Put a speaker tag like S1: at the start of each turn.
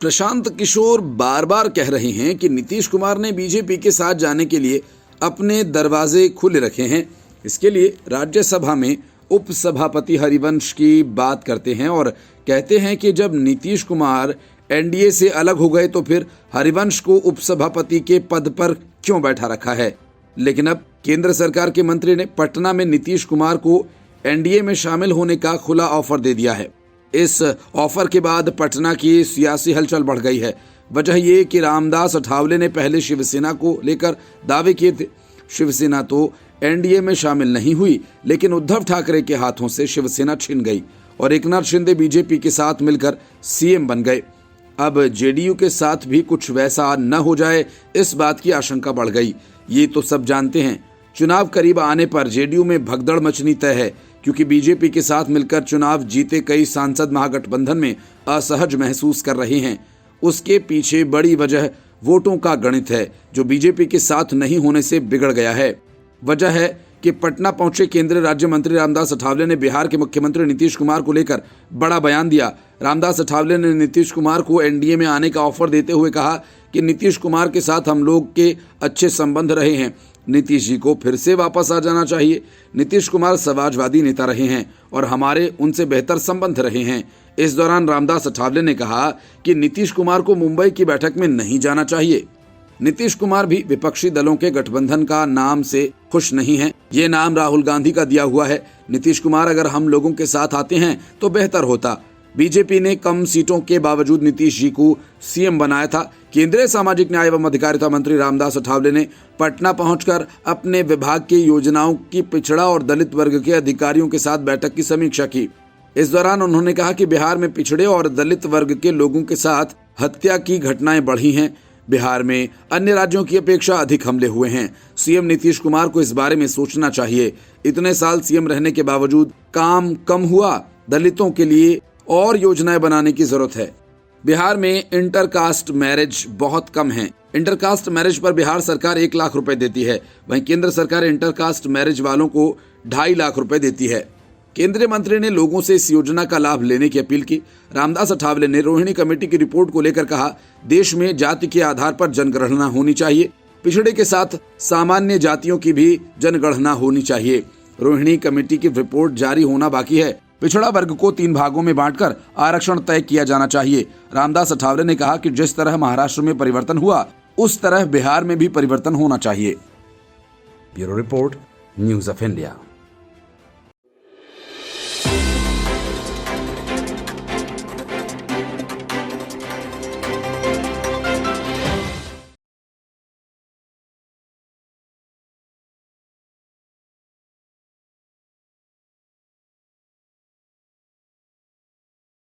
S1: प्रशांत किशोर बार बार कह रहे हैं कि नीतीश कुमार ने बीजेपी के साथ जाने के लिए अपने दरवाजे खुले रखे हैं। इसके लिए राज्यसभा में उपसभापति हरिवंश की बात करते हैं और कहते हैं कि जब नीतीश कुमार एनडीए से अलग हो गए तो फिर हरिवंश को उपसभापति के पद पर क्यों बैठा रखा है। लेकिन अब केंद्र सरकार के मंत्री ने पटना में नीतीश कुमार को एनडीए में शामिल होने का खुला ऑफर दे दिया है। इस ऑफर के बाद पटना की सियासी हलचल बढ़ गई है। वजह ये कि रामदास अठावले ने पहले शिवसेना को लेकर दावे किए थे। शिवसेना तो एनडीए में शामिल नहीं हुई, लेकिन उद्धव ठाकरे के हाथों से शिवसेना छिन गई और एकनाथ शिंदे बीजेपी के साथ मिलकर सीएम बन गए। अब जेडीयू के साथ भी कुछ वैसा न हो जाए, इस बात की आशंका बढ़ गई। ये तो सब जानते हैं, चुनाव करीब आने पर जेडीयू में भगदड़ मचनी तय है, क्योंकि बीजेपी के साथ मिलकर चुनाव जीते कई सांसद महागठबंधन में असहज महसूस कर रहे हैं। उसके पीछे बड़ी वजह वोटों का गणित है, जो बीजेपी के साथ नहीं होने से बिगड़ गया है। वजह है कि पटना पहुंचे केंद्रीय राज्य मंत्री रामदास अठावले ने बिहार के मुख्यमंत्री नीतीश कुमार को लेकर बड़ा बयान दिया। रामदास अठावले ने नीतीश कुमार को एनडीए में आने का ऑफर देते हुए कहा कि नीतीश कुमार के साथ हम लोग के अच्छे संबंध रहे हैं, नीतीश जी को फिर से वापस आ जाना चाहिए। नीतीश कुमार समाजवादी नेता रहे हैं और हमारे उनसे बेहतर संबंध रहे हैं। इस दौरान रामदास अठावले ने कहा कि नीतीश कुमार को मुंबई की बैठक में नहीं जाना चाहिए। नीतीश कुमार भी विपक्षी दलों के गठबंधन का नाम से खुश नहीं है। ये नाम राहुल गांधी का दिया हुआ है। नीतीश कुमार अगर हम लोगों के साथ आते हैं तो बेहतर होता। बीजेपी ने कम सीटों के बावजूद नीतीश जी को सीएम बनाया था। केंद्रीय सामाजिक न्याय एवं अधिकारिता मंत्री रामदास अठावले ने पटना पहुंचकर अपने विभाग की योजनाओं की पिछड़ा और दलित वर्ग के अधिकारियों के साथ बैठक की समीक्षा की। इस दौरान उन्होंने कहा कि बिहार में पिछड़े और दलित वर्ग के लोगों के साथ हत्या की घटनाएं बढ़ी हैं। बिहार में अन्य राज्यों की अपेक्षा अधिक हमले हुए हैं। सीएम नीतीश कुमार को इस बारे में सोचना चाहिए। इतने साल सीएम रहने के बावजूद काम कम हुआ। दलितों के लिए और योजनाएं बनाने की जरूरत है। बिहार में इंटरकास्ट मैरिज बहुत कम है। इंटरकास्ट मैरिज पर बिहार सरकार 1 लाख रुपए देती है, वहीं केंद्र सरकार इंटरकास्ट मैरिज वालों को 2.5 लाख रुपए देती है। केंद्रीय मंत्री ने लोगों से इस योजना का लाभ लेने की अपील की। रामदास अठावले ने रोहिणी कमेटी की रिपोर्ट को लेकर कहा, देश में जाति के आधार पर जनगणना होनी चाहिए। पिछड़े के साथ सामान्य जातियों की भी जनगणना होनी चाहिए। रोहिणी कमेटी की रिपोर्ट जारी होना बाकी है। पिछड़ा वर्ग को 3 भागों में बांटकर आरक्षण तय किया जाना चाहिए। रामदास अठावले ने कहा कि जिस तरह महाराष्ट्र में परिवर्तन हुआ, उस तरह बिहार में भी परिवर्तन होना चाहिए। Bureau report, news of India.